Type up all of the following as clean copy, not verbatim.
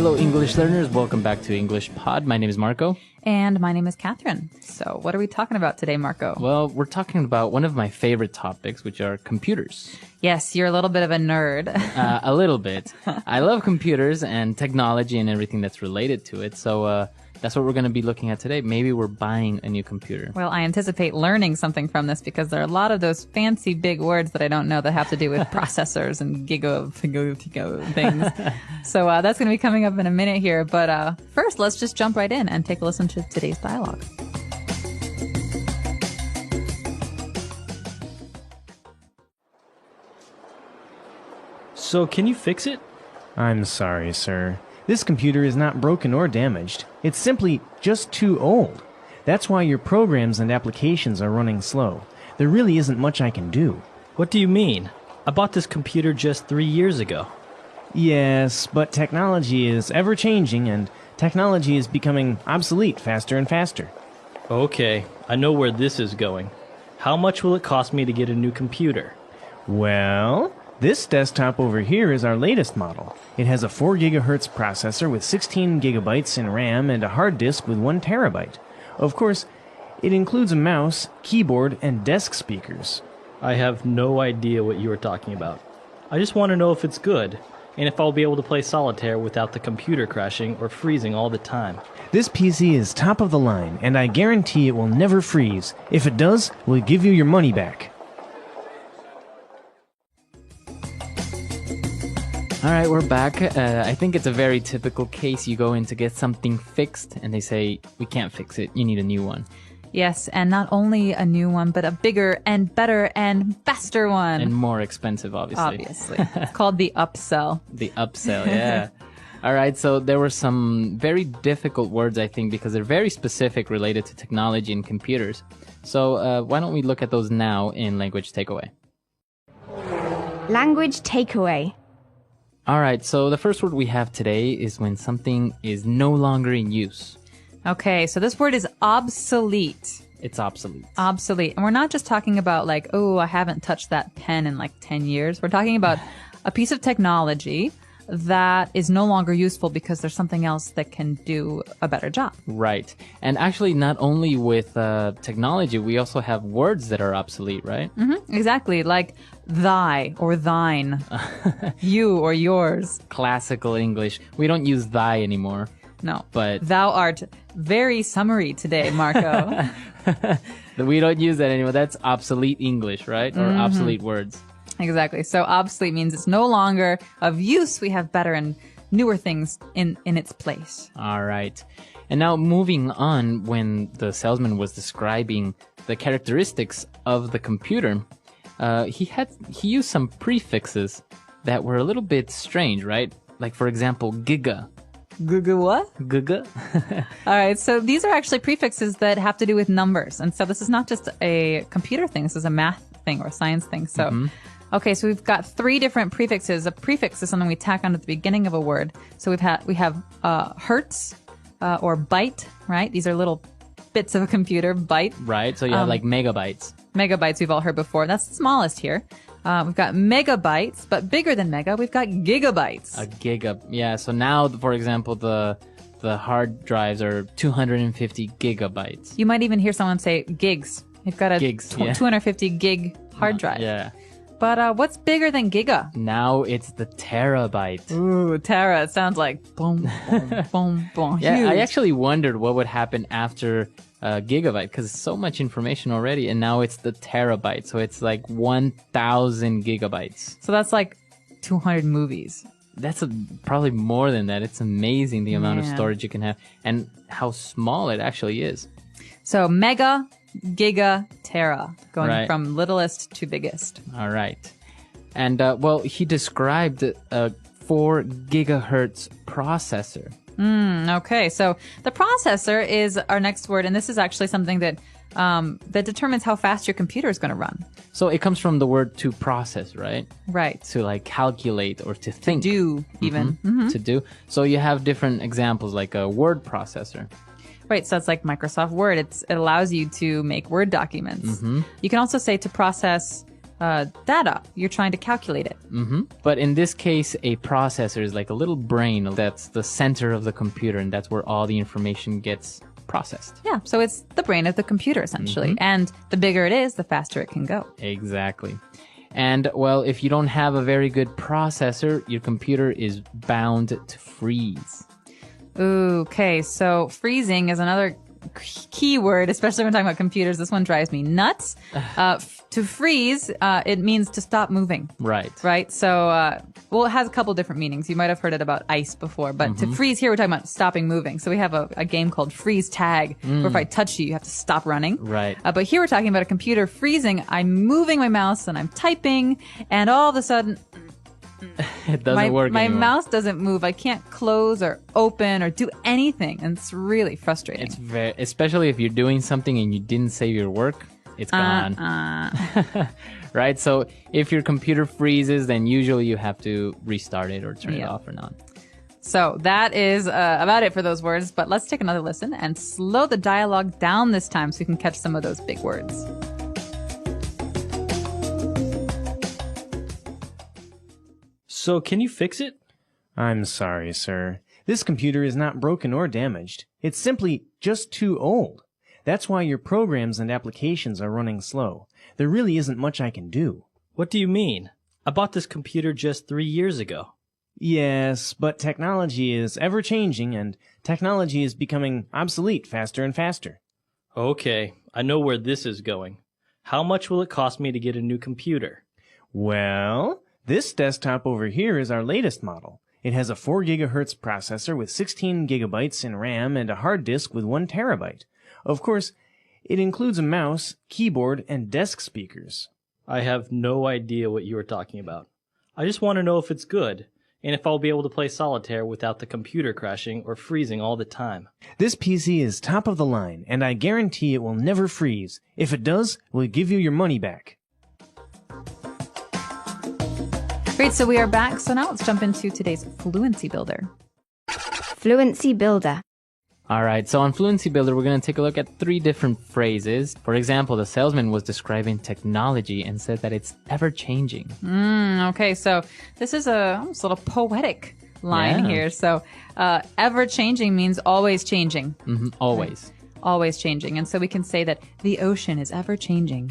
Hello, English learners. Welcome back to English Pod. My name is Marco. And my name is Catherine. So what are we talking about today, Marco? Well, we're talking about one of my favorite topics, which are computers. Yes, you're a little bit of a nerd. A little bit. I love computers and technology and everything that's related to it. So that's what we're going to be looking at today. Maybe we're buying a new computer. Well, I anticipate learning something from this because there are a lot of those fancy big words that I don't know that have to do with processors and giga things. So that's going to be coming up in a minute here. But first, let's just jump right in and take a listen to today's dialogue. So, can you fix it? I'm sorry, sir. This computer is not broken or damaged. It's simply just too old. That's why your programs and applications are running slow. There really isn't much I can do. What do you mean? I bought this computer just 3 years ago. Yes, but technology is ever-changing, and technology is becoming obsolete faster and faster. Okay, I know where this is going. How much will it cost me to get a new computer? Well, this desktop over here is our latest model. It has a 4 gigahertz processor with 16 gigabytes in RAM and a hard disk with 1 terabyte. Of course, it includes a mouse, keyboard, and desk speakers. I have no idea what you are talking about. I just want to know if it's good, and if I'll be able to play solitaire without the computer crashing or freezing all the time. This PC is top of the line, and I guarantee it will never freeze. If it does, we'll give you your money back. All right, we're back. I think it's a very typical case. You go in to get something fixed, and they say, we can't fix it. You need a new one. Yes, and not only a new one, but a bigger and better and faster one. And more expensive, obviously. Obviously. It's called the upsell. The upsell, yeah. All right, so there were some very difficult words, I think, because they're very specific related to technology and computers. So why don't we look at those now in Language Takeaway? Language Takeaway. All right, so the first word we have today is when something is no longer in use. Okay, so this word is obsolete. It's obsolete. Obsolete. And we're not just talking about like, oh, I haven't touched that pen in like 10 years. We're talking about a piece of technology that is no longer useful because there's something else that can do a better job. Right. And actually, not only with technology, we also have words that are obsolete, right? Mm-hmm, exactly. Like thy or thine, you or yours. Classical English. We don't use thy anymore. No. But thou art very summary today, Marco. We don't use that anymore. That's obsolete English, right? Or obsolete words. Exactly. So obsolete means it's no longer of use. We have better and newer things in its place. All right. And now moving on, when the salesman was describing the characteristics of the computer, he used some prefixes that were a little bit strange, right? Like, for example, giga. Giga what? Giga. All right. So these are actually prefixes that have to do with numbers. And so this is not just a computer thing. This is a math thing or a science thing. So, okay. So we've got 3 different prefixes. A prefix is something we tack on at the beginning of a word. So we have hertz or byte, right? These are little bits of a computer, byte. Right. So you have like megabytes. Megabytes we've all heard before. That's the smallest here. We've got megabytes, but bigger than mega, we've got gigabytes. A giga. Yeah. So now, for example, the hard drives are 250 gigabytes. You might even hear someone say gigs. You've got a Gigs, yeah. 250 gig hard drive. Yeah. But what's bigger than giga? Now it's the terabyte. Ooh, tera. It sounds like boom, boom, boom, boom. Yeah, Huge. I actually wondered what would happen after gigabyte, because it's so much information already, and now it's the terabyte. So it's like 1,000 gigabytes. So that's like 200 movies. That's probably more than that. It's amazing the amount of Man. storage you can have and how small it actually is. So mega, giga, tera, going Right. from littlest to biggest. All right. And, well, he described a 4 gigahertz processor. Okay, so the processor is our next word, and this is actually something that determines how fast your computer is going to run. So it comes from the word to process, right? Right. To like calculate or to think. Do even. To do. So you have different examples like a word processor. Right, so it's like Microsoft Word. It allows you to make Word documents. You can also say to process data. You're trying to calculate it. But in this case, a processor is like a little brain that's the center of the computer, and that's where all the information gets processed. Yeah, so it's the brain of the computer, essentially. And the bigger it is, the faster it can go. Exactly. And, well, if you don't have a very good processor, your computer is bound to freeze. Okay, so freezing is another key word, especially when talking about computers. This one drives me nuts. To freeze, it means to stop moving. Right. Right? So, well, it has a couple different meanings. You might have heard it about ice before, but to freeze here, we're talking about stopping moving. So we have a game called freeze tag, where if I touch you, you have to stop running. Right. But here we're talking about a computer freezing. I'm moving my mouse and I'm typing, and all of a sudden, It doesn't work my anymore. mouse doesn't move. I can't close or open or do anything, and it's really frustrating. It's very, especially if you're doing something and you didn't save your work, it's gone. Right? So if your computer freezes, then usually you have to restart it or turn it off or not. So that is about it for those words, but let's take another listen and slow the dialogue down this time so we can catch some of those big words. So, can you fix it? I'm sorry, sir. This computer is not broken or damaged. It's simply just too old. That's why your programs and applications are running slow. There really isn't much I can do. What do you mean? I bought this computer just 3 years ago. Yes, but technology is ever-changing, and technology is becoming obsolete faster and faster. Okay, I know where this is going. How much will it cost me to get a new computer? Well, this desktop over here is our latest model. It has a 4 gigahertz processor with 16 gigabytes in RAM and a hard disk with 1 terabyte. Of course, it includes a mouse, keyboard, and desk speakers. I have no idea what you are talking about. I just want to know if it's good, and if I'll be able to play solitaire without the computer crashing or freezing all the time. This PC is top of the line, and I guarantee it will never freeze. If it does, we'll give you your money back. Great, so we are back. So now let's jump into today's Fluency Builder. Fluency Builder. All right, so on Fluency Builder, we're going to take a look at 3 different phrases. For example, the salesman was describing technology and said that it's ever-changing. Okay, so this is almost a little poetic line here. So ever-changing means always changing. Always. Always changing. And so we can say that the ocean is ever changing.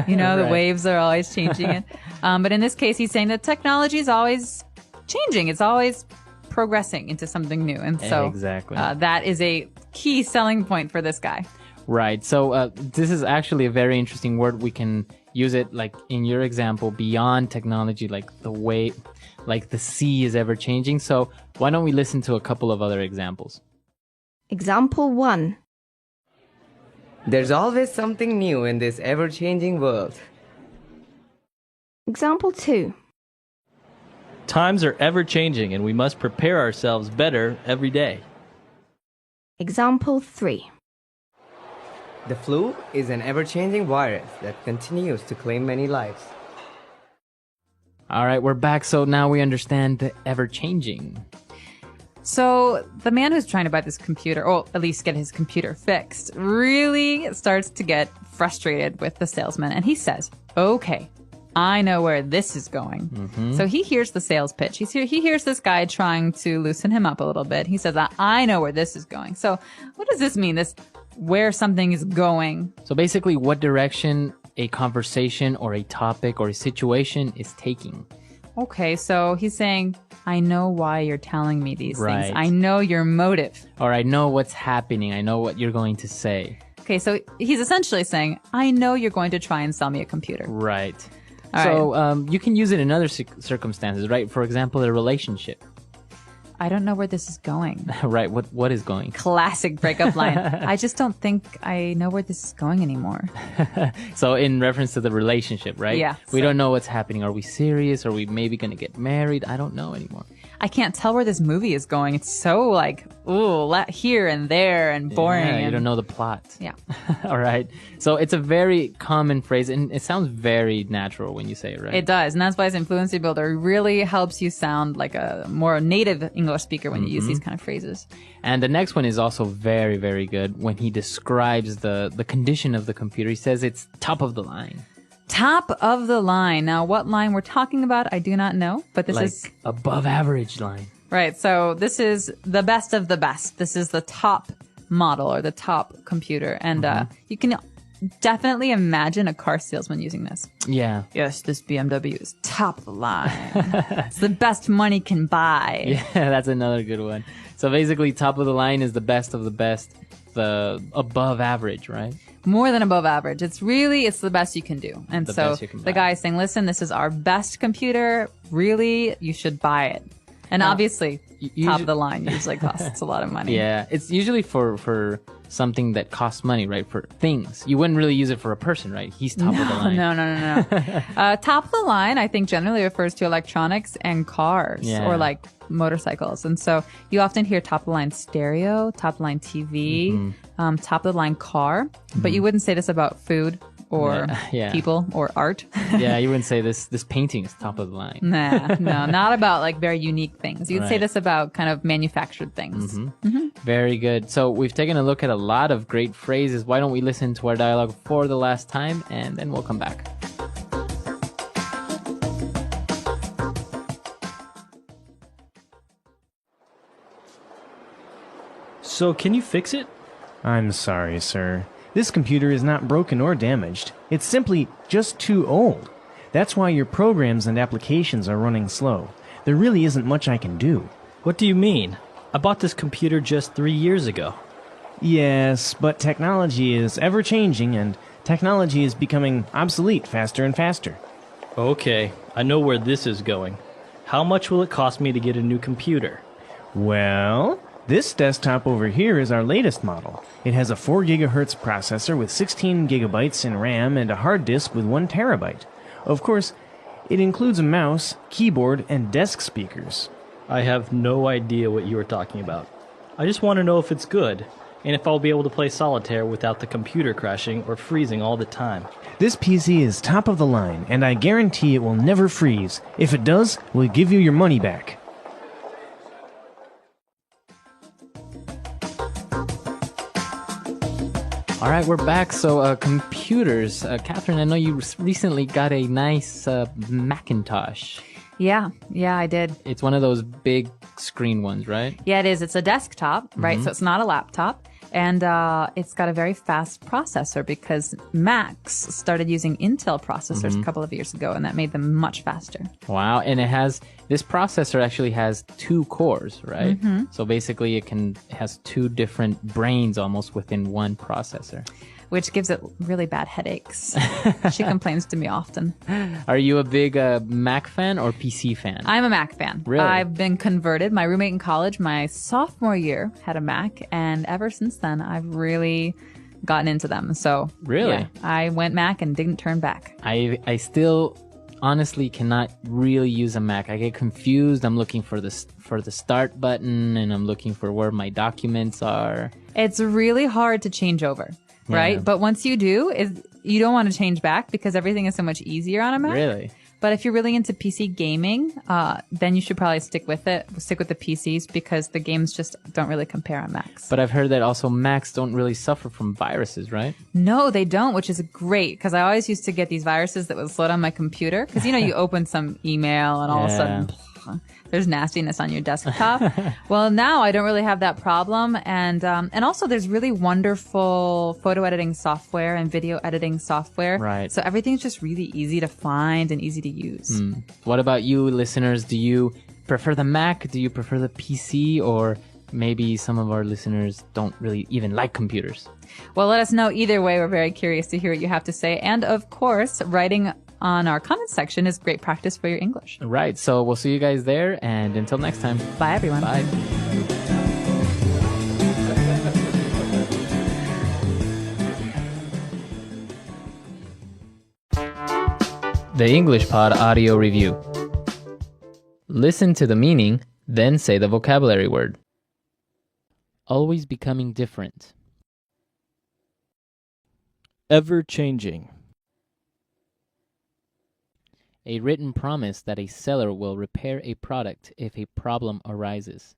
You know, the waves are always changing. But in this case, he's saying that technology is always changing. It's always progressing into something new. And so Exactly. that is a key selling point for this guy. Right. So this is actually a very interesting word. We can use it like in your example beyond technology, like the way, like the sea is ever changing. So why don't we listen to a couple of other examples? Example 1. There's always something new in this ever-changing world. Example 2. Times are ever changing, and we must prepare ourselves better every day. Example 3. The flu is an ever-changing virus that continues to claim many lives. All right, we're back. So now we understand the ever-changing. So the man who's trying to buy this computer, or at least get his computer fixed, really starts to get frustrated with the salesman. And he says, okay, I know where this is going. So he hears the sales pitch. He hears this guy trying to loosen him up a little bit. He says, I know where this is going. So what does this mean, this where something is going? So basically what direction a conversation or a topic or a situation is taking. Okay, so he's saying, I know why you're telling me these Right. things. I know your motive. Or I know what's happening. I know what you're going to say. Okay, so he's essentially saying, I know you're going to try and sell me a computer. Right. All So you can use it in other circumstances, right? For example, a relationship. I don't know where this is going. Right. What is going? Classic breakup line. I just don't think I know where this is going anymore. So in reference to the relationship, right? Yeah, We so- don't know what's happening. Are we serious? Are we maybe going to get married? I don't know anymore. I can't tell where this movie is going. It's so like, here and there and boring. Yeah, you and- don't know the plot. Yeah. All right. So it's a very common phrase, and it sounds very natural when you say it, right? It does. And that's why it's Fluency Builder really helps you sound like a more native English speaker when you use these kind of phrases. And the next one is also very, very good when he describes the condition of the computer. He says it's top of the line. Top of the line. Now, what line we're talking about, I do not know, but this is above average line. right. So this is the best of the best. This is the top model or the top computer. And you can definitely imagine a car salesman using this. Yeah. Yes, this BMW is top of the line. It's the best money can buy. Yeah, that's another good one. So basically, top of the line is the best of the best, the above average, right? More than above average. It's the best you can do. And The so best you can the buy. guy is saying, listen, this is our best computer. Really, you should buy it. And obviously, top of the line usually costs a lot of money. Yeah, it's usually for something that costs money, right? For things. You wouldn't really use it for a person, right? He's top of the line. No. Top of the line, I think, generally refers to electronics and cars Yeah. or like motorcycles. And so you often hear top of the line stereo, top of the line TV, top of the line car. But you wouldn't say this about food or Yeah. people or art. Yeah, you wouldn't say this painting is top of the line. Nah, no, not about like very unique things. You'd say Right. this about kind of manufactured things. Very good. So we've taken a look at a lot of great phrases. Why don't we listen to our dialogue for the last time, and then we'll come back. So, can you fix it? I'm sorry, sir. This computer is not broken or damaged. It's simply just too old. That's why your programs and applications are running slow. There really isn't much I can do. What do you mean? I bought this computer just 3 years ago. Yes, but technology is ever changing and technology is becoming obsolete faster and faster. Okay, I know where this is going. How much will it cost me to get a new computer? Well, this desktop over here is our latest model. It has a 4 gigahertz processor with 16 gigabytes in RAM and a hard disk with 1 terabyte. Of course, it includes a mouse, keyboard, and desk speakers. I have no idea what you are talking about. I just want to know if it's good, and if I'll be able to play solitaire without the computer crashing or freezing all the time. This PC is top of the line, and I guarantee it will never freeze. If it does, we'll give you your money back. All right, we're back. So computers. Catherine, I know you recently got a nice Macintosh. Yeah, I did. It's one of those big screen ones, right? Yeah, it is. It's a desktop, right? So it's not a laptop. And it's got a very fast processor because Macs started using Intel processors a couple of years ago, and that made them much faster. Wow, and this processor actually has 2 cores, right? So basically it has 2 different brains almost within one processor. Which gives it really bad headaches. She complains to me often. Are you a big Mac fan or PC fan? I'm a Mac fan. Really? I've been converted. My roommate in college, my sophomore year, had a Mac, and ever since then, I've really gotten into them. So, Really? yeah, I went Mac and didn't turn back. I still honestly cannot really use a Mac. I get confused. I'm looking for the start button, and I'm looking for where my documents are. It's really hard to change over. Right? Yeah. But once you do, you don't want to change back because everything is so much easier on a Mac. Really? But if you're really into PC gaming, then you should probably stick with the PCs because the games just don't really compare on Macs. But I've heard that also Macs don't really suffer from viruses, right? No, they don't, which is great because I always used to get these viruses that would slow down my computer because, you open some email and all of a sudden there's nastiness on your desktop. Well, now I don't really have that problem. And also there's really wonderful photo editing software and video editing software. Right. So everything's just really easy to find and easy to use. What about you, listeners? Do you prefer the Mac? Do you prefer the PC? Or maybe some of our listeners don't really even like computers? Well, let us know either way. We're very curious to hear what you have to say. And of course, writing on our comment section is great practice for your English. Right. So we'll see you guys there. And until next time. Bye, everyone. Bye. The English Pod Audio Review. Listen to the meaning, then say the vocabulary word. Always becoming different. Ever changing. A written promise that a seller will repair a product if a problem arises.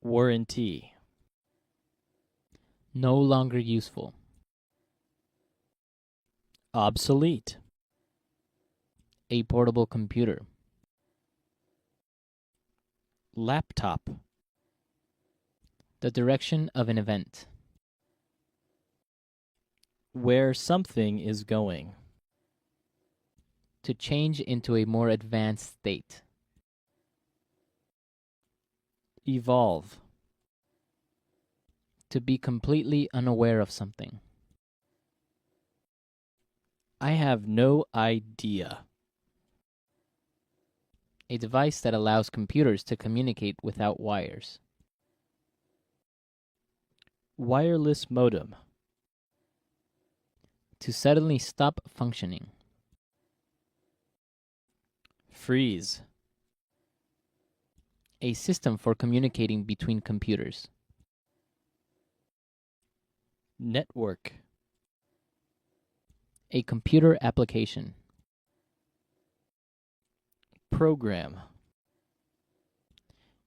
Warranty. No longer useful. Obsolete. A portable computer. Laptop. The direction of an event. Where something is going. To change into a more advanced state. Evolve. To be completely unaware of something. I have no idea. A device that allows computers to communicate without wires. Wireless modem. To suddenly stop functioning. Freeze. A system for communicating between computers. Network. A computer application. Program.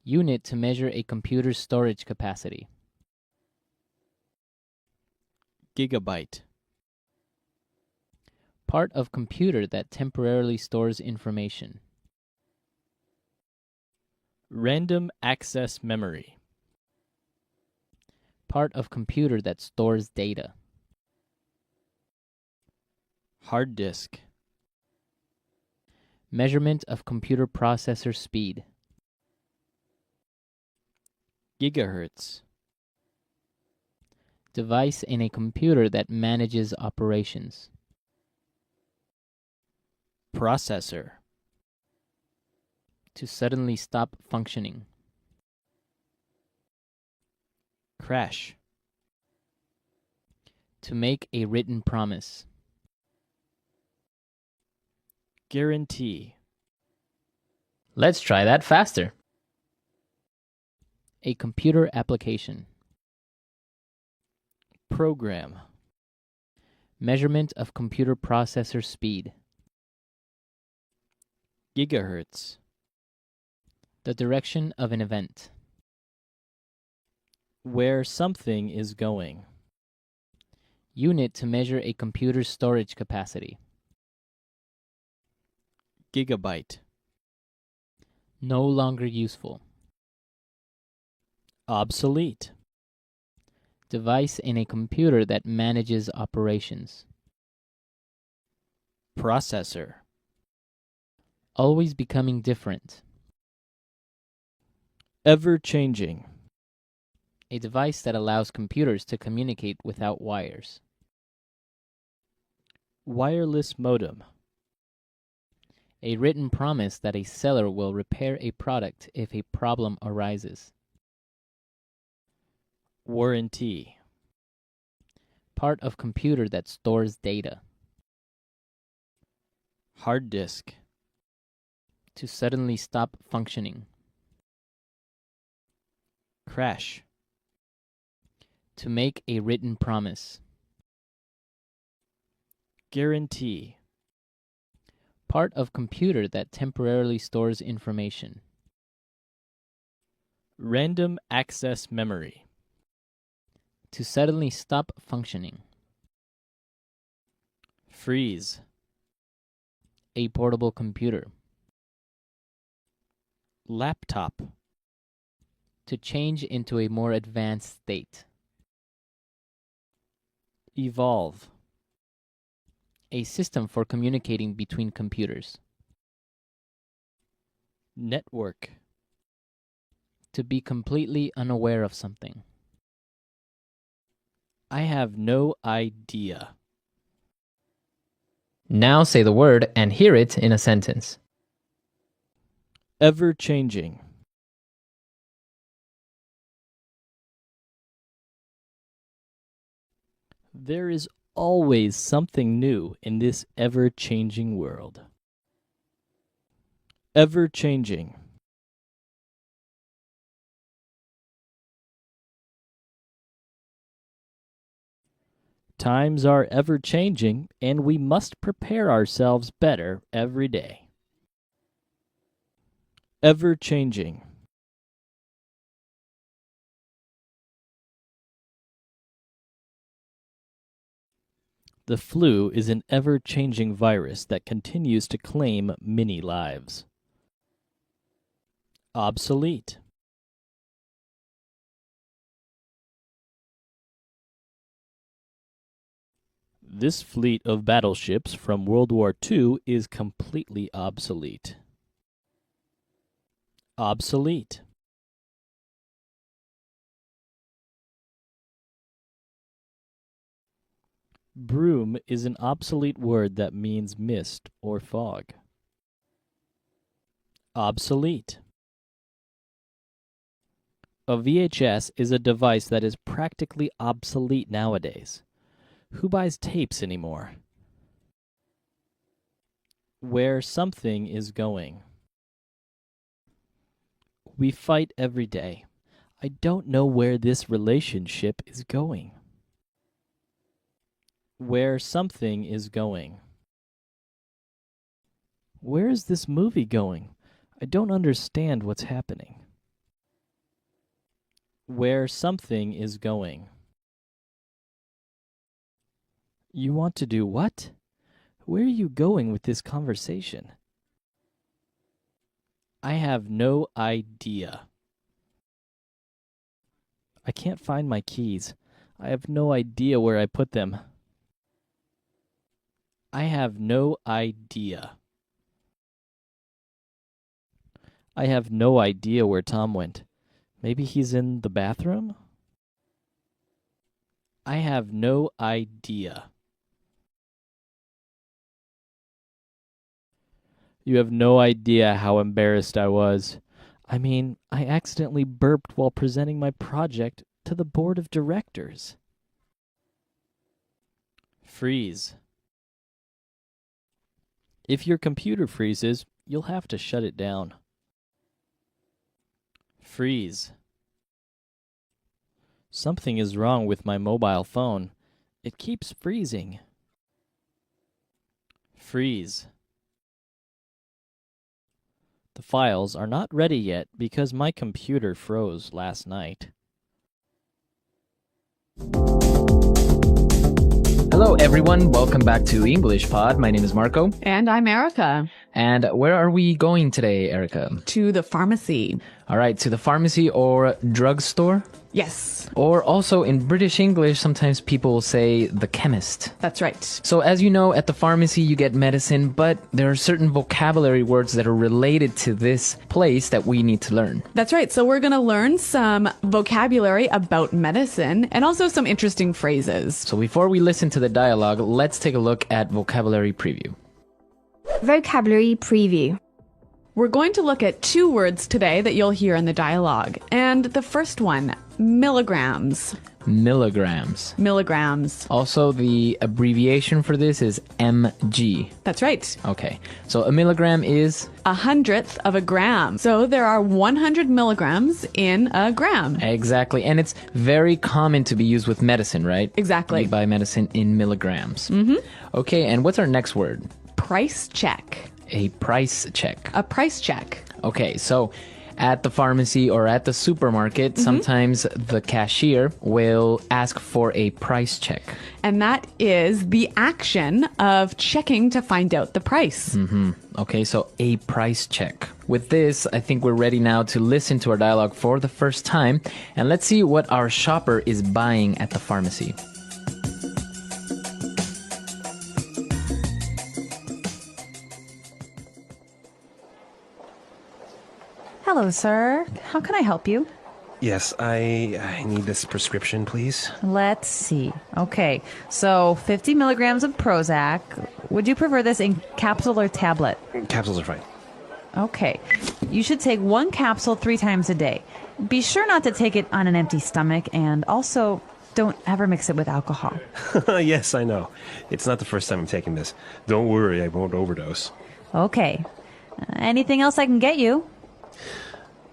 Unit to measure a computer's storage capacity. Gigabyte. Part of computer that temporarily stores information. Random access memory. Part of computer that stores data. Hard disk. Measurement of computer processor speed. Gigahertz. Device in a computer that manages operations. Processor. To suddenly stop functioning. Crash. To make a written promise. Guarantee. Let's try that faster. A computer application. Program. Measurement of computer processor speed. Gigahertz. The direction of an event. Where something is going. Unit to measure a computer's storage capacity. Gigabyte. No longer useful. Obsolete. Device in a computer that manages operations. Processor. Always becoming different. Ever-changing. A device that allows computers to communicate without wires. Wireless modem. A written promise that a seller will repair a product if a problem arises. Warranty. Part of computer that stores data. Hard disk. To suddenly stop functioning. Crash. To make a written promise. Guarantee. Part of computer that temporarily stores information. Random access memory. To suddenly stop functioning. Freeze. A portable computer. Laptop. To change into a more advanced state. Evolve. A system for communicating between computers. Network. To be completely unaware of something. I have no idea. Now say the word and hear it in a sentence. Ever-changing. There is always something new in this ever-changing world. Ever-changing. Times are ever-changing, and we must prepare ourselves better every day. Ever-changing. The The flu is an ever-changing virus that continues to claim many lives. Obsolete. This fleet of battleships from World War II is completely obsolete. Obsolete. Broom is an obsolete word that means mist or fog. Obsolete. A VHS is a device that is practically obsolete nowadays. Who buys tapes anymore? Where something is going. We fight every day. I don't know where this relationship is going. Where something is going. Where is this movie going? I don't understand what's happening. Where something is going. You want to do what? Where are you going with this conversation? I have no idea. I can't find my keys. I have no idea where I put them. I have no idea. I have no idea where Tom went. Maybe he's in the bathroom? I have no idea. You have no idea how embarrassed I was. I mean, I accidentally burped while presenting my project to the board of directors. Freeze. If your computer freezes, you'll have to shut it down. Freeze. Something is wrong with my mobile phone. It keeps freezing. Freeze. The files are not ready yet because my computer froze last night. Hello, everyone. Welcome back to English Pod. My name is Marco. And I'm Erica. And where are we going today, Erica? To the pharmacy. All right, to the pharmacy or drugstore? Yes. Or also in British English, sometimes people will say the chemist. That's right. So as you know, at the pharmacy you get medicine, but there are certain vocabulary words that are related to this place that we need to learn. That's right. So we're going to learn some vocabulary about medicine and also some interesting phrases. So before we listen to the dialogue, let's take a look at vocabulary preview. Vocabulary preview. We're going to look at 2 words today that you'll hear in the dialogue. And the first one, milligrams. Milligrams. Milligrams. Also, the abbreviation for this is mg. That's right. Okay, so a milligram is 1/100th of a gram. So there are 100 milligrams in a gram. exactly, and it's very common to be used with medicine, right? Exactly. You buy medicine in milligrams. Mm-hmm. Okay, and what's our next word? Price check. A price check. A price check. Okay, so at the pharmacy or at the supermarket, sometimes the cashier will ask for a price check. And that is the action of checking to find out the price. Okay, so a price check. With this, I think we're ready now to listen to our dialogue for the first time. And let's see what our shopper is buying at the pharmacy. Hello, sir. How can I help you? Yes, I need this prescription, please. Let's see. Okay, so 50 milligrams of Prozac. Would you prefer this in capsule or tablet? Capsules are fine. Okay. You should take 1 capsule 3 times a day. Be sure not to take it on an empty stomach, and also don't ever mix it with alcohol. Yes, I know. It's not the first time I'm taking this. Don't worry, I won't overdose. Okay. Anything else I can get you?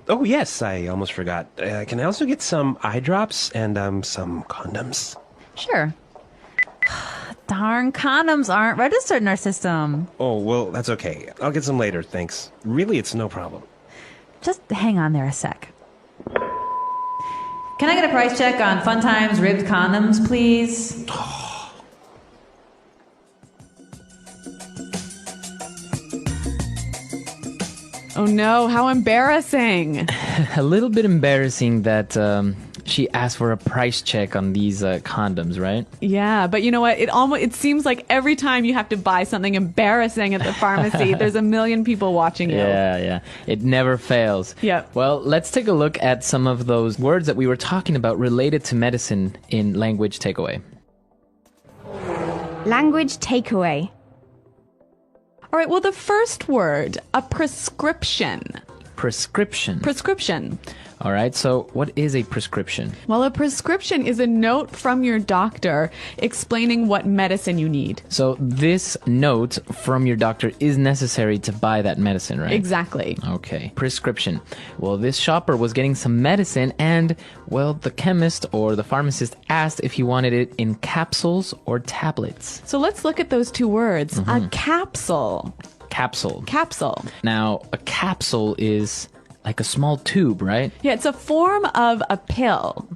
Oh, yes, I almost forgot. Can I also get some eye drops and some condoms? Sure. Darn, condoms aren't registered in our system. Oh, well, that's okay. I'll get some later, thanks. Really, it's no problem. Just hang on there a sec. Can I get a price check on Fun Times ribbed condoms, please? Oh no, how embarrassing. A little bit embarrassing that she asked for a price check on these condoms, right? Yeah, but you know what? It seems like every time you have to buy something embarrassing at the pharmacy, there's a million people watching you. Yeah. It never fails. Yep. Well, let's take a look at some of those words that we were talking about related to medicine in language takeaway. Language takeaway. All right, well, the first word, a prescription. Prescription. Prescription. All right, so what is a prescription? Well, a prescription is a note from your doctor explaining what medicine you need. So this note from your doctor is necessary to buy that medicine, right? Exactly. Okay. Prescription. Well, this shopper was getting some medicine and, well, the chemist or the pharmacist asked if he wanted it in capsules or tablets. So let's look at those two words. A capsule. Capsule. Capsule. Now, a capsule is like a small tube, right? Yeah, it's a form of a pill.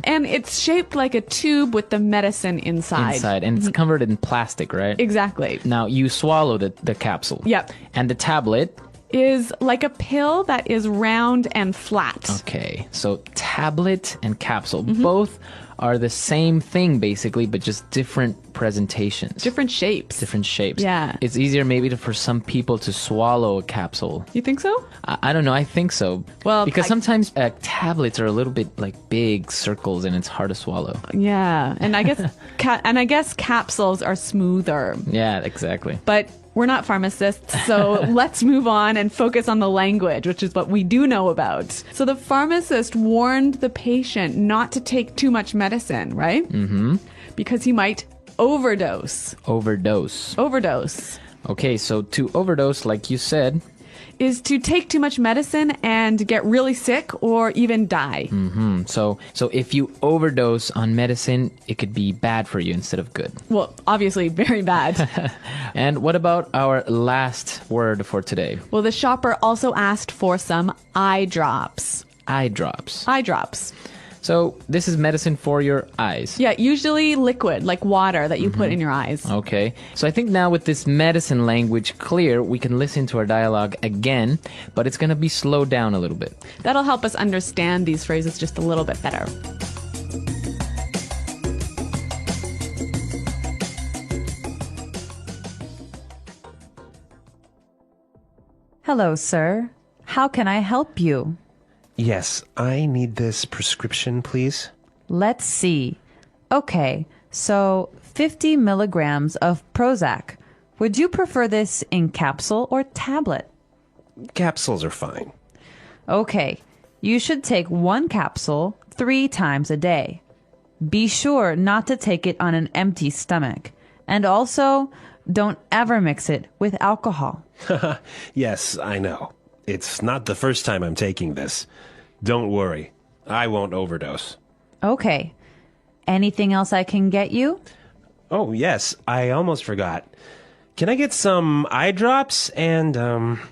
And it's shaped like a tube with the medicine inside. And it's covered in plastic, right? Exactly. Now, you swallow the capsule. Yep. And the tablet is like a pill that is round and flat. Okay, so tablet and capsule, both are the same thing basically, but just different presentations. Different shapes. Different shapes. Yeah. It's easier maybe for some people to swallow a capsule. You think so? I don't know, I think so. Well, because sometimes tablets are a little bit like big circles and it's hard to swallow. Yeah, and I guess capsules are smoother. Yeah, exactly. But we're not pharmacists, so let's move on and focus on the language, which is what we do know about. So the pharmacist warned the patient not to take too much medicine, right? Mm-hmm. Because he might overdose. Overdose. Overdose. Okay, so to overdose, like you said, is to take too much medicine and get really sick or even die. So if you overdose on medicine, it could be bad for you instead of good. Well, obviously very bad. And what about our last word for today? Well, the shopper also asked for some eye drops. Eye drops. Eye drops. So this is medicine for your eyes. Yeah, usually liquid, like water that you put in your eyes. Okay. So I think now with this medicine language clear, we can listen to our dialogue again, but it's going to be slowed down a little bit. That'll help us understand these phrases just a little bit better. Hello, sir. How can I help you? Yes, I need this prescription, please. Let's see. Okay, so 50 milligrams of Prozac. Would you prefer this in capsule or tablet? Capsules are fine. Okay, you should take one capsule 3 times a day. Be sure not to take it on an empty stomach. And also, don't ever mix it with alcohol. Yes, I know. It's not the first time I'm taking this. Don't worry. I won't overdose. Okay. Anything else I can get you? Oh, yes. I almost forgot. Can I get some eye drops and,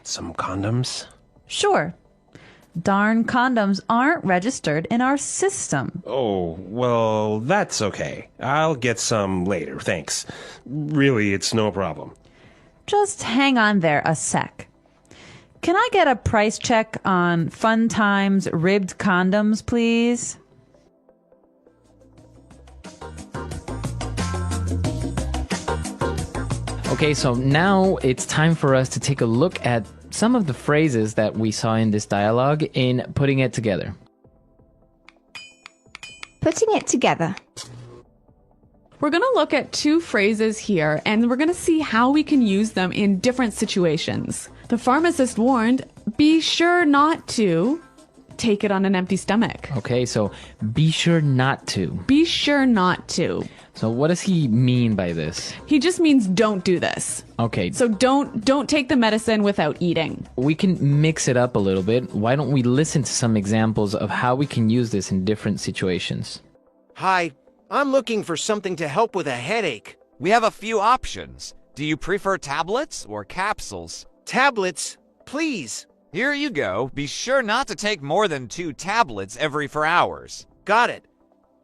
some condoms? Sure. Darn condoms aren't registered in our system. Oh, well, that's okay. I'll get some later, thanks. Really, it's no problem. Just hang on there a sec. Can I get a price check on Fun Times ribbed condoms, please? Okay, so now it's time for us to take a look at some of the phrases that we saw in this dialogue in putting it together. Putting it together. We're going to look at 2 phrases here, and we're going to see how we can use them in different situations. The pharmacist warned, be sure not to take it on an empty stomach. Okay, so be sure not to. Be sure not to. So what does he mean by this? He just means don't do this. Okay. So don't take the medicine without eating. We can mix it up a little bit. Why don't we listen to some examples of how we can use this in different situations? Hi, I'm looking for something to help with a headache. We have a few options. Do you prefer tablets or capsules? Tablets, please. Here you go. Be sure not to take more than 2 tablets every 4 hours. Got it.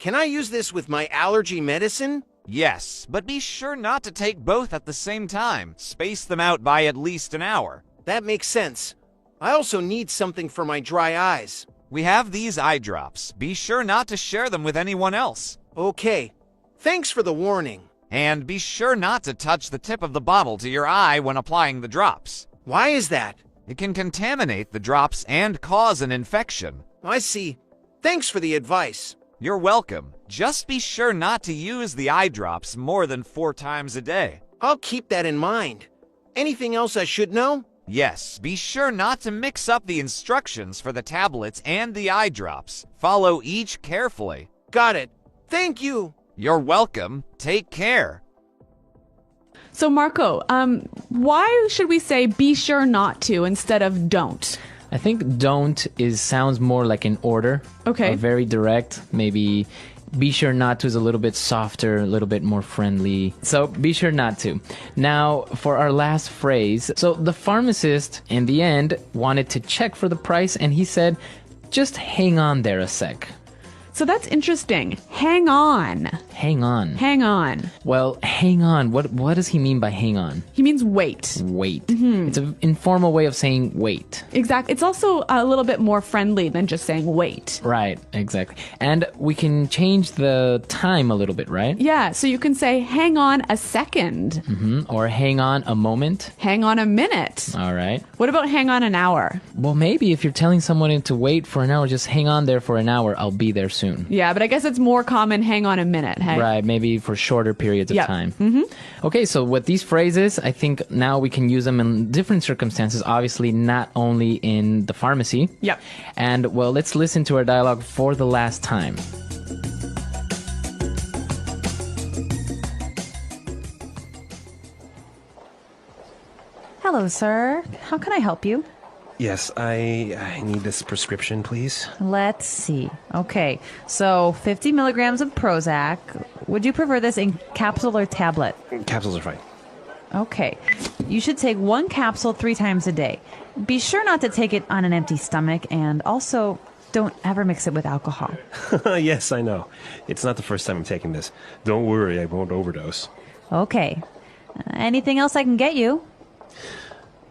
Can I use this with my allergy medicine? Yes, but be sure not to take both at the same time. Space them out by at least an hour. That makes sense. I also need something for my dry eyes. We have these eye drops. Be sure not to share them with anyone else. Okay. Thanks for the warning. And be sure not to touch the tip of the bottle to your eye when applying the drops. Why is that? It can contaminate the drops and cause an infection. I see. Thanks for the advice. You're welcome. Just be sure not to use the eye drops more than 4 times a day. I'll keep that in mind. Anything else I should know? Yes, be sure not to mix up the instructions for the tablets and the eye drops. Follow each carefully. Got it. Thank you. You're welcome. Take care. So, Marco, why should we say be sure not to instead of don't? I think don't sounds more like an order. Okay. Very direct. Maybe be sure not to is a little bit softer, a little bit more friendly. So be sure not to. Now, for our last phrase. So the pharmacist, in the end, wanted to check for the price, and he said, just hang on there a sec. So that's interesting. Hang on. Hang on. Hang on. Well, hang on. What does he mean by hang on? He means wait. Wait. It's an informal way of saying wait. Exactly. It's also a little bit more friendly than just saying wait. Right, exactly. And we can change the time a little bit, right? Yeah, so you can say hang on a second. Or hang on a moment. Hang on a minute. All right. What about hang on an hour? Well, maybe if you're telling someone to wait for an hour, just hang on there for an hour. I'll be there soon. Yeah, but I guess it's more common hang on a minute, hey? Right, maybe for shorter periods of Yep. time. Okay, so with these phrases, I think now we can use them in different circumstances, obviously not only in the pharmacy. Yep. And, well, let's listen to our dialogue for the last time. Hello, sir. How can I help you? Yes, I need this prescription, please. Let's see. Okay, so 50 milligrams of Prozac. Would you prefer this in capsule or tablet? Capsules are fine. Okay, you should take 1 capsule 3 times a day. Be sure not to take it on an empty stomach, and also don't ever mix it with alcohol. Yes, I know. It's not the first time I'm taking this. Don't worry, I won't overdose. Okay. Anything else I can get you?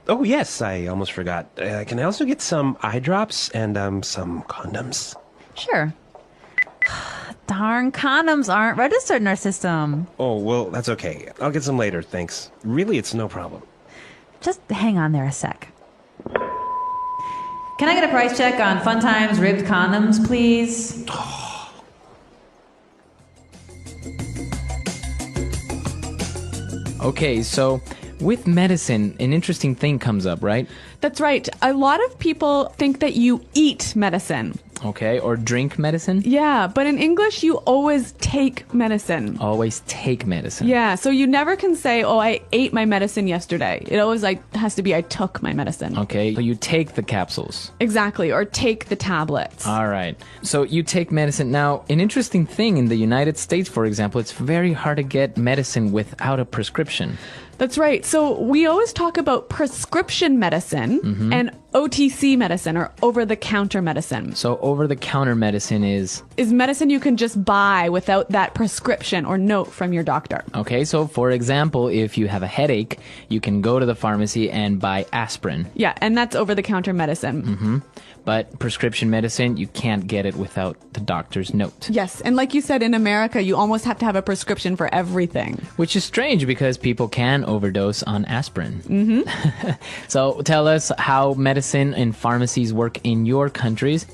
Oh, yes, I almost forgot. Can I also get some eye drops and some condoms? Sure. Darn, condoms aren't registered in our system. Oh, well, that's okay. I'll get some later, thanks. Really, it's no problem. Just hang on there a sec. Can I get a price check on Fun Times ribbed condoms, please? Okay, so with medicine, an interesting thing comes up, right? That's right. A lot of people think that you eat medicine. Okay, or drink medicine. Yeah, but in English, you always take medicine. Always take medicine. Yeah, so you never can say, oh, I ate my medicine yesterday. It always has to be, I took my medicine. Okay, so you take the capsules. Exactly, or take the tablets. All right. So you take medicine. Now, an interesting thing in the United States, for example, it's very hard to get medicine without a prescription. That's right. So we always talk about prescription medicine and OTC medicine, or over-the-counter medicine. So over-the-counter medicine is medicine you can just buy without that prescription or note from your doctor. okay. So for example, if you have a headache, you can go to the pharmacy and buy aspirin. Yeah, and that's over-the-counter medicine. But prescription medicine, you can't get it without the doctor's note. Yes, and like you said, in America, you almost have to have a prescription for everything. Which is strange because people can overdose on aspirin. So tell us how medicine and pharmacies work in your countries.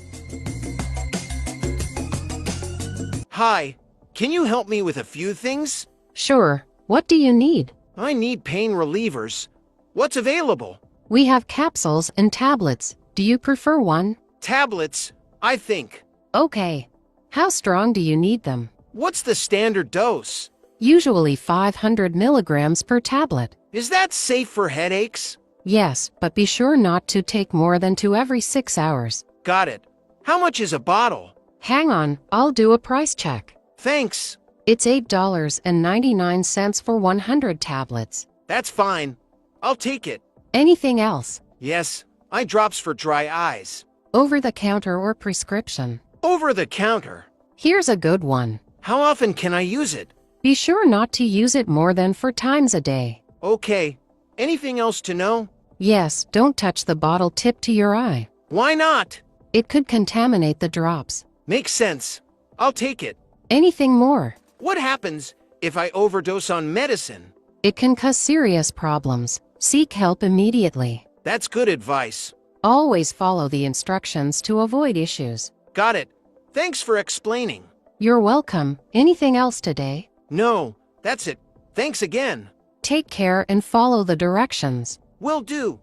Hi. Can you help me with a few things? Sure. What do you need? I need pain relievers. What's available? We have capsules and tablets. Do you prefer one? Tablets, I think. Okay. How strong do you need them? What's the standard dose? Usually 500 milligrams per tablet. Is that safe for headaches? Yes, but be sure not to take more than 2 every 6 hours. Got it. How much is a bottle? Hang on, I'll do a price check. Thanks. It's $8.99 for 100 tablets. That's fine. I'll take it. Anything else? Yes, eye drops for dry eyes. Over the counter or prescription? Over the counter. Here's a good one. How often can I use it? Be sure not to use it more than 4 times a day. Okay. Anything else to know? Yes, don't touch the bottle tip to your eye. Why not? It could contaminate the drops. Makes sense. I'll take it. Anything more? What happens if I overdose on medicine? It can cause serious problems. Seek help immediately. That's good advice. Always follow the instructions to avoid issues. Got it. Thanks for explaining. You're welcome. Anything else today? No, that's it. Thanks again. Take care and follow the directions. Will do.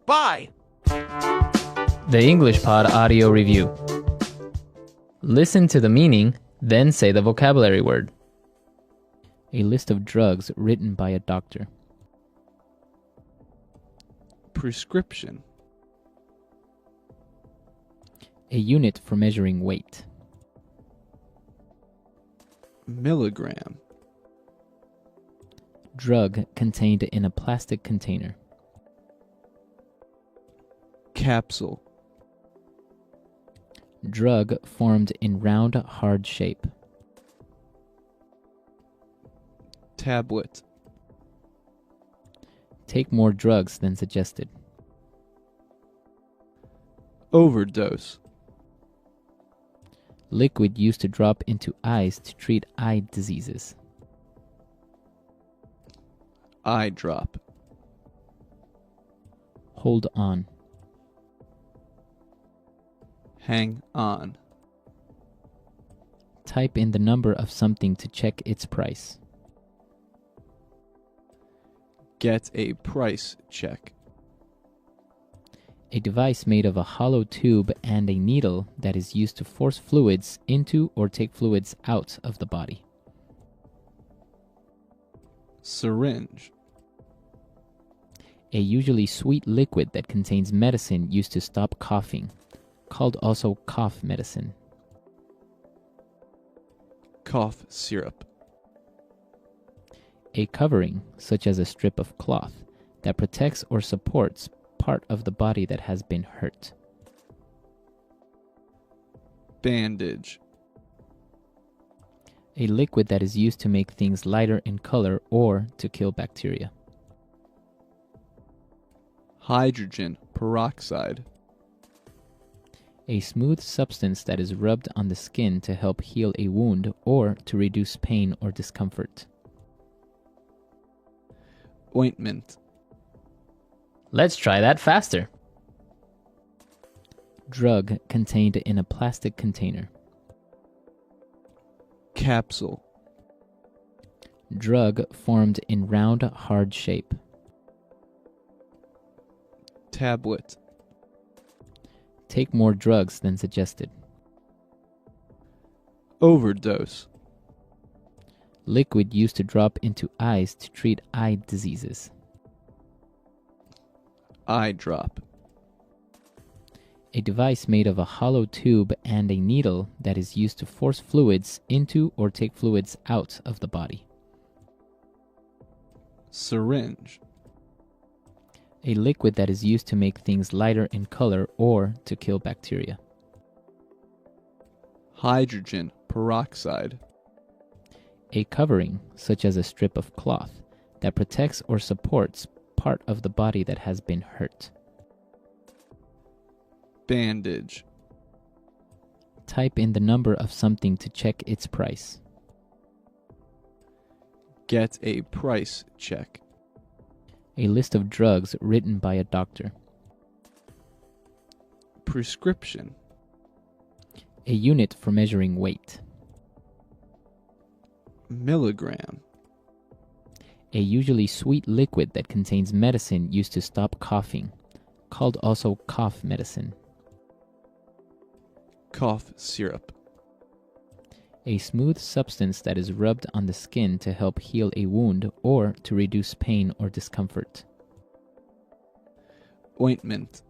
Bye. The English Pod Audio Review. Listen to the meaning, then say the vocabulary word. A list of drugs written by a doctor. Prescription. A unit for measuring weight. Milligram. Drug contained in a plastic container. Capsule. Drug formed in round, hard shape. Tablet. Take more drugs than suggested. Overdose. Liquid used to drop into eyes to treat eye diseases. Eye drop. Hold on. Hang on. Type in the number of something to check its price. Get a price check. A device made of a hollow tube and a needle that is used to force fluids into or take fluids out of the body. Syringe. A usually sweet liquid that contains medicine used to stop coughing, called also cough medicine. Cough syrup. A covering, such as a strip of cloth, that protects or supports part of the body that has been hurt. Bandage. A liquid that is used to make things lighter in color or to kill bacteria. Hydrogen peroxide. A smooth substance that is rubbed on the skin to help heal a wound or to reduce pain or discomfort. Ointment. Let's try that faster. Drug contained in a plastic container. Capsule. Drug formed in round, hard shape. Tablet. Take more drugs than suggested. Overdose. Liquid used to drop into eyes to treat eye diseases. Eye drop. A device made of a hollow tube and a needle that is used to force fluids into or take fluids out of the body. Syringe. A liquid that is used to make things lighter in color or to kill bacteria. Hydrogen peroxide. A covering, such as a strip of cloth, that protects or supports part of the body that has been hurt. Bandage. Type in the number of something to check its price. Get a price check. A list of drugs written by a doctor. Prescription. A unit for measuring weight. Milligram. A usually sweet liquid that contains medicine used to stop coughing, called also cough medicine. Cough syrup. A smooth substance that is rubbed on the skin to help heal a wound or to reduce pain or discomfort. Ointment.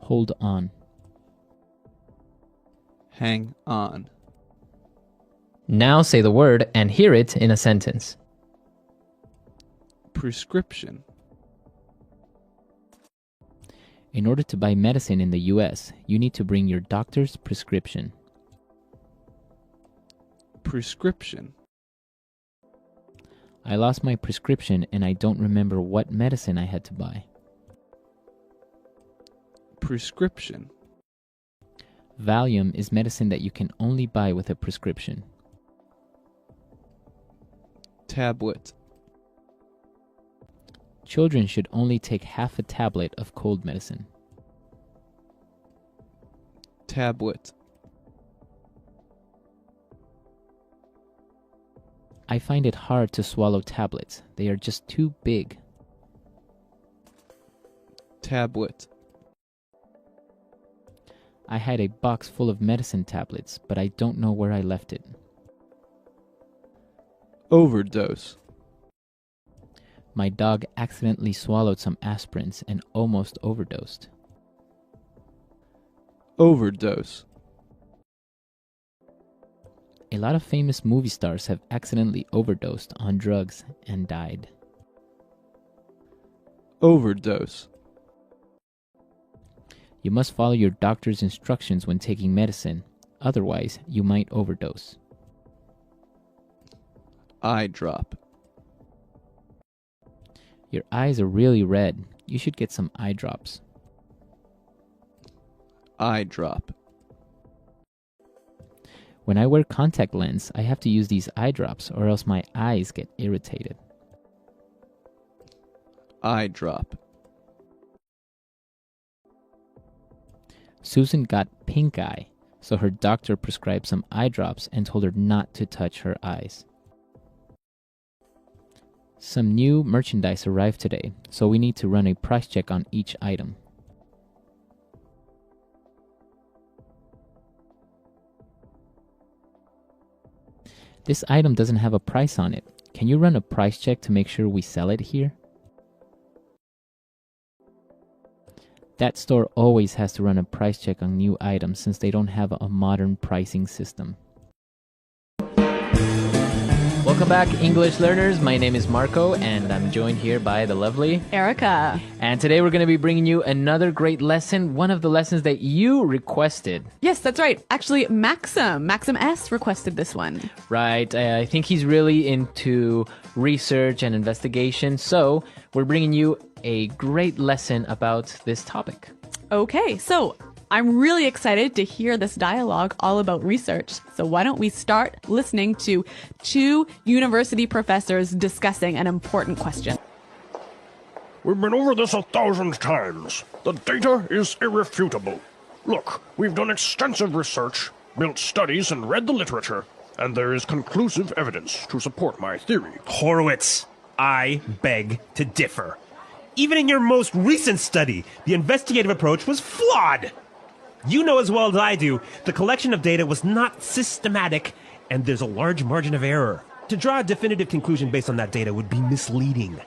Hold on. Hang on. Now say the word and hear it in a sentence. Prescription. In order to buy medicine in the US, you need to bring your doctor's prescription. Prescription. I lost my prescription and I don't remember what medicine I had to buy. Prescription. Valium is medicine that you can only buy with a prescription. Tablet. Children should only take half a tablet of cold medicine. Tablet. I find it hard to swallow tablets. They are just too big. Tablet. I had a box full of medicine tablets, but I don't know where I left it. Overdose. My dog accidentally swallowed some aspirins and almost overdosed. Overdose. A lot of famous movie stars have accidentally overdosed on drugs and died. Overdose. You must follow your doctor's instructions when taking medicine, otherwise you might overdose. Eye drop. Your eyes are really red. You should get some eye drops. Eye drop. When I wear contact lens, I have to use these eye drops or else my eyes get irritated. Eye drop. Susan got pink eye, so her doctor prescribed some eye drops and told her not to touch her eyes. Some new merchandise arrived today, so we need to run a price check on each item. This item doesn't have a price on it. Can you run a price check to make sure we sell it here? That store always has to run a price check on new items since they don't have a modern pricing system. Welcome back, English learners. My name is Marco, and I'm joined here by the lovely Erica. And today we're going to be bringing you another great lesson, one of the lessons that you requested. Yes, that's right. Actually, Maxim S requested this one. Right. I think he's really into research and investigation, so we're bringing you a great lesson about this topic. Okay, so I'm really excited to hear this dialogue all about research. So why don't we start listening to two university professors discussing an important question. We've been over this 1,000 times. The data is irrefutable. Look, we've done extensive research, built studies, and read the literature, and there is conclusive evidence to support my theory. Horowitz, I beg to differ. Even in your most recent study, the investigative approach was flawed. You know as well as I do, the collection of data was not systematic, and there's a large margin of error. To draw a definitive conclusion based on that data would be misleading.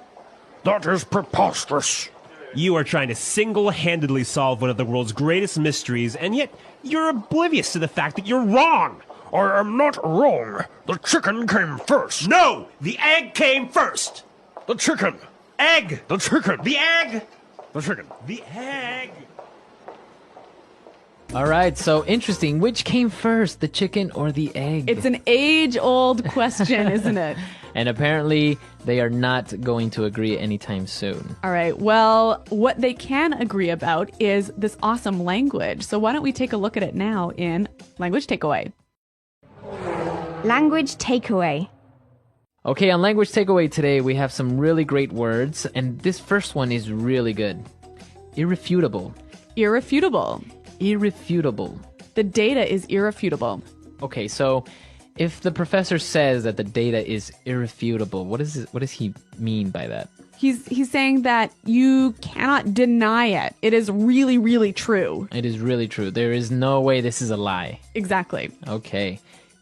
That is preposterous. You are trying to single-handedly solve one of the world's greatest mysteries, and yet you're oblivious to the fact that you're wrong. I am not wrong. The chicken came first. No! The egg came first! The chicken. Egg! The chicken. The egg! The chicken. The egg! All right, so interesting. Which came first, the chicken or the egg? It's an age-old question, isn't it? And apparently, they are not going to agree anytime soon. All right, well, what they can agree about is this awesome language. So why don't we take a look at it now in Language Takeaway. Language takeaway. Okay, on Language Takeaway today, we have some really great words, and this first one is really good. Irrefutable. Irrefutable. Irrefutable. The data is irrefutable. Okay, so if the professor says that the data is irrefutable, what does he mean by that? He's saying that you cannot deny it. It is really, really true. It is really true. There is no way this is a lie. Exactly. Okay.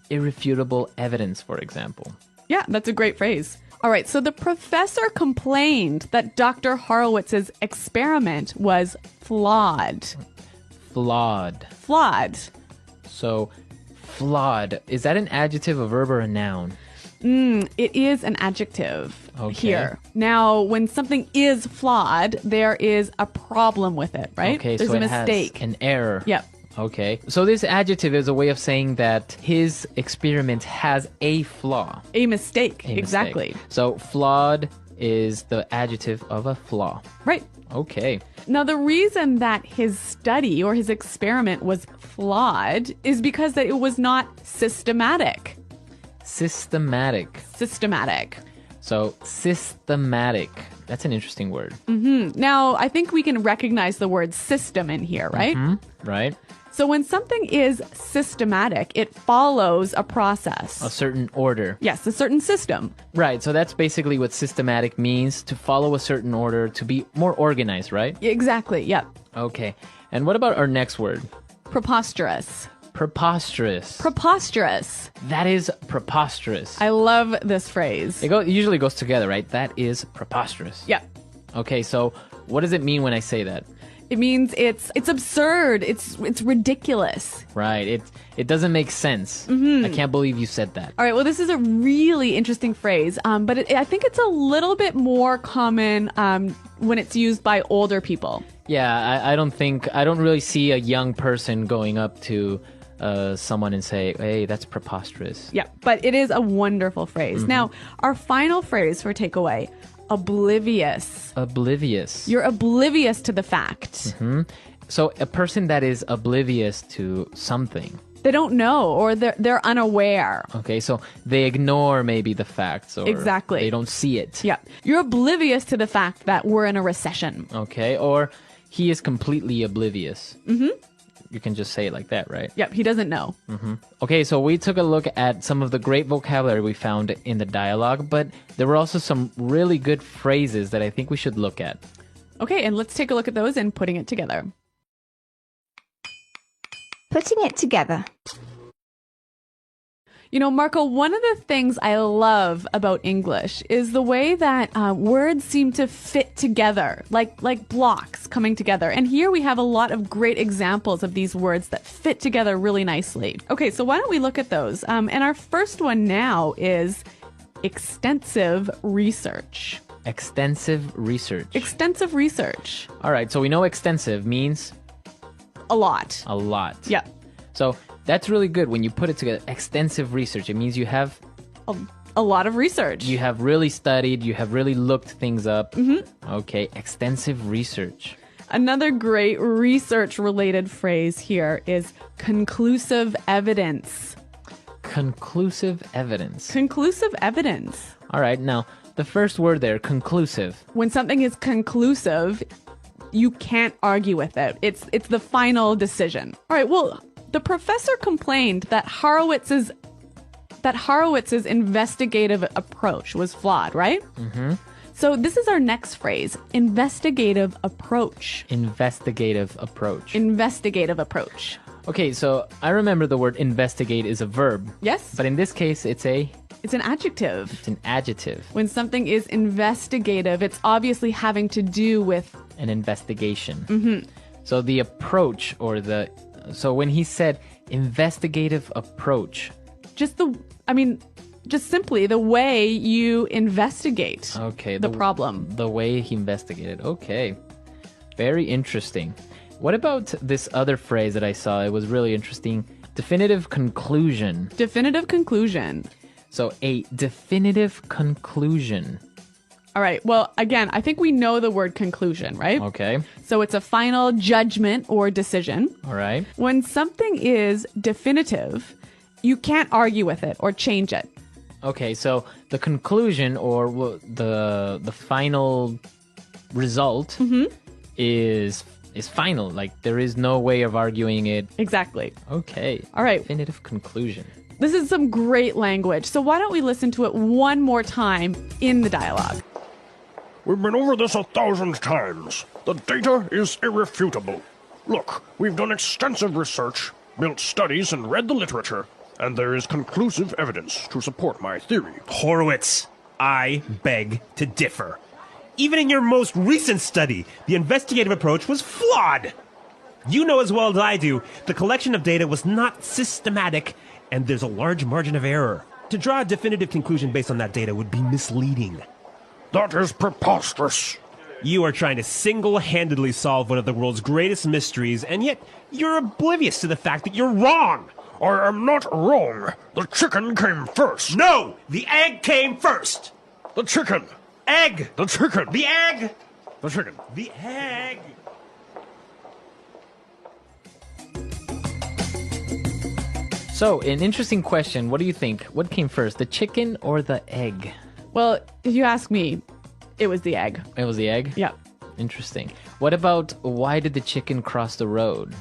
Irrefutable evidence, for example. Yeah, that's a great phrase. All right, so the professor complained that Dr. Horowitz's experiment was flawed. Flawed. Flawed. So, flawed. Is that an adjective, a verb, or a noun? It is an adjective here. Now, when something is flawed, there is a problem with it, right? Okay, There's so a it has mistake. an error. Yep. Okay. So this adjective is a way of saying that his experiment has a flaw. A mistake. A mistake. Exactly. So flawed is the adjective of a flaw. Right. Okay. Now, the reason that his study or his experiment was flawed is because that it was not systematic. Systematic. Systematic. So, systematic. That's an interesting word. Now, I think we can recognize the word system in here, right? Right? So when something is systematic, it follows a process. A certain order. Yes, a certain system. Right, so that's basically what systematic means, to follow a certain order, to be more organized, right? Exactly, yep. Okay. And what about our next word? Preposterous. Preposterous. Preposterous. That is preposterous. I love this phrase. It usually goes together, right? That is preposterous. Yep. Okay, so what does it mean when I say that? It means it's absurd. It's ridiculous. Right. It doesn't make sense. I can't believe you said that. All right. Well, this is a really interesting phrase, but I think it's a little bit more common when it's used by older people. Yeah, I don't really see a young person going up to someone and say, "Hey, that's preposterous." Yeah, but it is a wonderful phrase. Now, our final phrase for takeaway. Oblivious. Oblivious. You're oblivious to the fact. So a person that is oblivious to something. They don't know, or they're unaware. Okay, so they ignore maybe the facts, or exactly. They don't see it. Yeah, you're oblivious to the fact that we're in a recession. Okay, or he is completely oblivious. You can just say it like that, right? Yep, he doesn't know. Okay, so we took a look at some of the great vocabulary we found in the dialogue, but there were also some really good phrases that I think we should look at. Okay, and let's take a look at those and putting it together. Putting it together. You know, Marco, one of the things I love about English is the way that words seem to fit together, like blocks coming together. And here we have a lot of great examples of these words that fit together really nicely. Okay, so why don't we look at those? And our first one now is extensive research. Extensive research. Extensive research. All right, so we know extensive means... a lot. A lot. Yeah. So that's really good when you put it together. Extensive research. It means you have a lot of research. You have really studied. You have really looked things up. Okay, extensive research. Another great research-related phrase here is conclusive evidence. Conclusive evidence. Conclusive evidence. All right, now the first word there, conclusive. When something is conclusive, you can't argue with it. It's the final decision. All right, well, the professor complained that Horowitz's investigative approach was flawed, right? So this is our next phrase, investigative approach. Investigative approach. Investigative approach. Okay, so I remember the word investigate is a verb. Yes. But in this case, it's an adjective. It's an adjective. When something is investigative, it's obviously having to do with an investigation. So the approach so when he said investigative approach, just simply the way you investigate the problem. The way he investigated. Okay. Very interesting. What about this other phrase that I saw? It was really interesting. Definitive conclusion. Definitive conclusion. So a definitive conclusion. All right. Well, again, I think we know the word conclusion, right? Okay. So it's a final judgment or decision. All right. When something is definitive, you can't argue with it or change it. Okay. So the conclusion or the final result is final. Like there is no way of arguing it. Exactly. Okay. All right. Definitive conclusion. This is some great language. So why don't we listen to it one more time in the dialogue? We've been over this 1,000 times. The data is irrefutable. Look, we've done extensive research, built studies, and read the literature, and there is conclusive evidence to support my theory. Horowitz, I beg to differ. Even in your most recent study, the investigative approach was flawed. You know as well as I do, the collection of data was not systematic, and there's a large margin of error. To draw a definitive conclusion based on that data would be misleading. That is preposterous. You are trying to single-handedly solve one of the world's greatest mysteries, and yet you're oblivious to the fact that you're wrong. I am not wrong. The chicken came first. No! The egg came first! The chicken. Egg! The chicken! The egg! The chicken. The egg! So, an interesting question. What do you think? What came first, the chicken or the egg? Well, if you ask me, it was the egg. It was the egg? Yeah. Interesting. What about why did the chicken cross the road?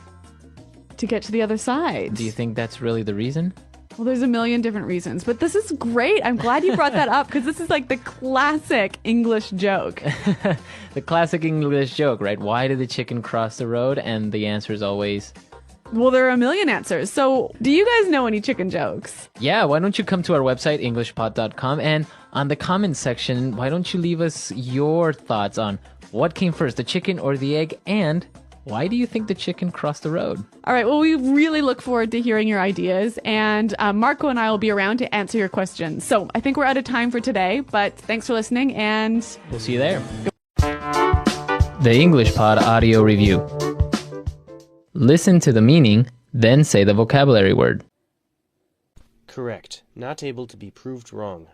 To get to the other side. Do you think that's really the reason? Well, there's a million different reasons, but this is great. I'm glad you brought that up because this is like the classic English joke. The classic English joke, right? Why did the chicken cross the road? And the answer is always... Well, there are a million answers. So, do you guys know any chicken jokes? Yeah, why don't you come to our website, englishpod.com, and on the comments section, why don't you leave us your thoughts on what came first, the chicken or the egg, and why do you think the chicken crossed the road? All right, well, we really look forward to hearing your ideas, and Marco and I will be around to answer your questions. So, I think we're out of time for today, but thanks for listening, and... We'll see you there. The English Pod Audio Review. Listen to the meaning, then say the vocabulary word. Correct. Not able to be proved wrong.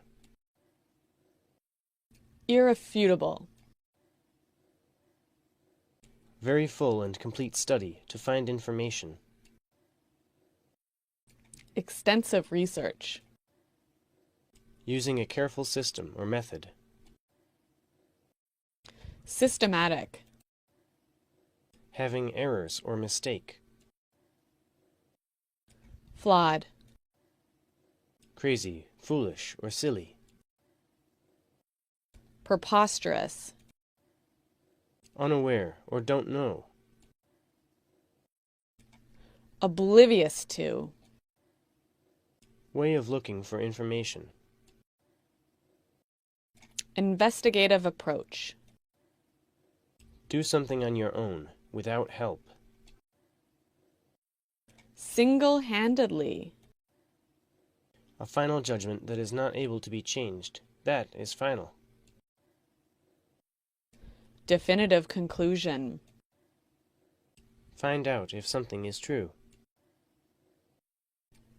Irrefutable. Very full and complete study to find information. Extensive research. Using a careful system or method. Systematic. Having errors or mistake. Flawed. Crazy, foolish, or silly. Preposterous. Unaware or don't know. Oblivious to. Way of looking for information. Investigative approach. Do something on your own, without help. Single-handedly. A final judgment that is not able to be changed. That is final. Definitive conclusion. Find out if something is true.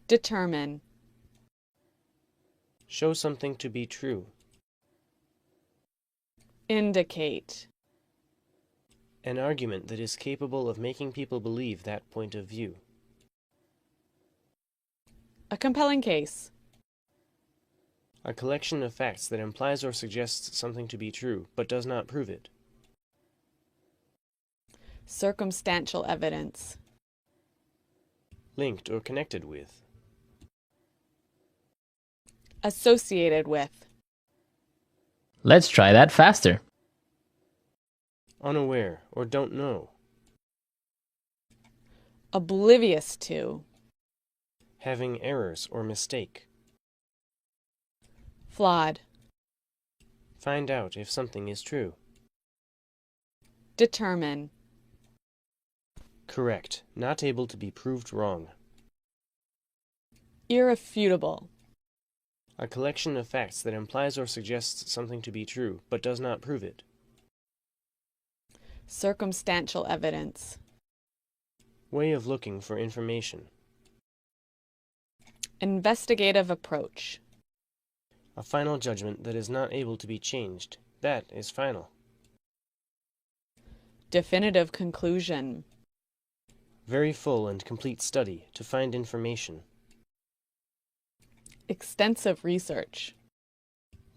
Determine. Show something to be true. Indicate. An argument that is capable of making people believe that point of view. A compelling case. A collection of facts that implies or suggests something to be true, but does not prove it. Circumstantial evidence. Linked or connected with. Associated with. Let's try that faster. Unaware or don't know. Oblivious to. Having errors or mistake. Flawed. Find out if something is true. Determine. Correct. Not able to be proved wrong. Irrefutable. A collection of facts that implies or suggests something to be true, but does not prove it. Circumstantial evidence. Way of looking for information. Investigative approach. A final judgment that is not able to be changed. That is final. Definitive conclusion. Very full and complete study to find information. Extensive research.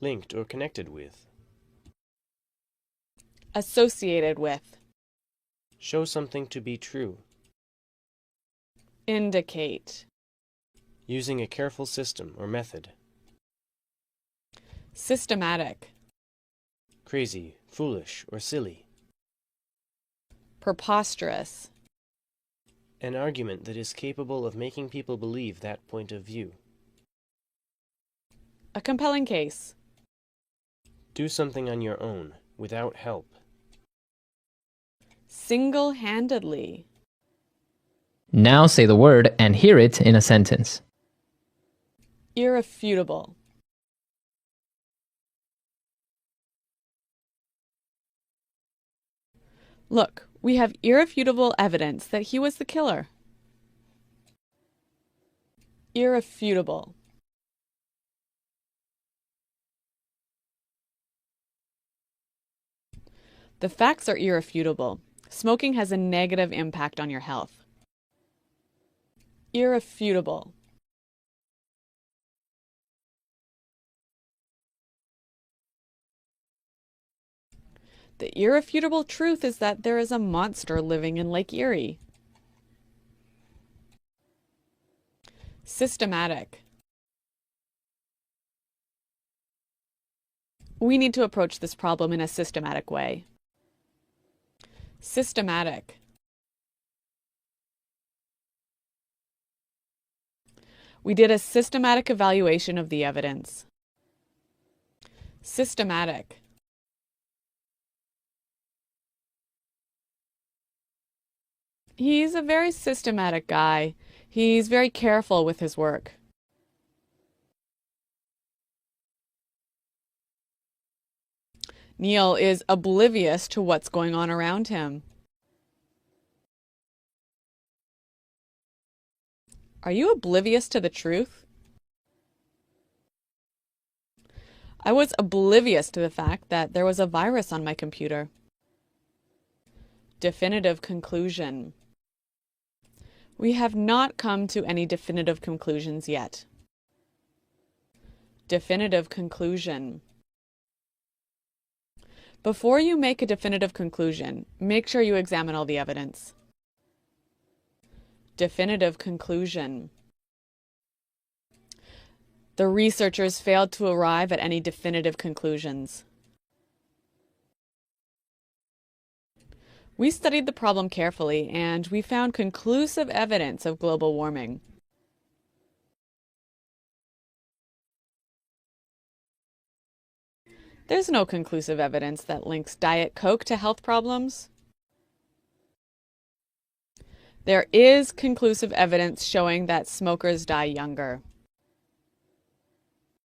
Linked or connected with. Associated with. Show something to be true. Indicate. Using a careful system or method. Systematic. Crazy, foolish, or silly. Preposterous. An argument that is capable of making people believe that point of view. A compelling case. Do something on your own, without help. Single-handedly. Now say the word and hear it in a sentence. Irrefutable. Look, we have irrefutable evidence that he was the killer. Irrefutable. The facts are irrefutable. Smoking has a negative impact on your health. Irrefutable. The irrefutable truth is that there is a monster living in Lake Erie. Systematic. We need to approach this problem in a systematic way. Systematic. We did a systematic evaluation of the evidence. Systematic. He's a very systematic guy. He's very careful with his work. Neil is oblivious to what's going on around him. Are you oblivious to the truth? I was oblivious to the fact that there was a virus on my computer. Definitive conclusion. We have not come to any definitive conclusions yet. Definitive conclusion. Before you make a definitive conclusion, make sure you examine all the evidence. Definitive conclusion. The researchers failed to arrive at any definitive conclusions. We studied the problem carefully, and we found conclusive evidence of global warming. There's no conclusive evidence that links Diet Coke to health problems. There is conclusive evidence showing that smokers die younger.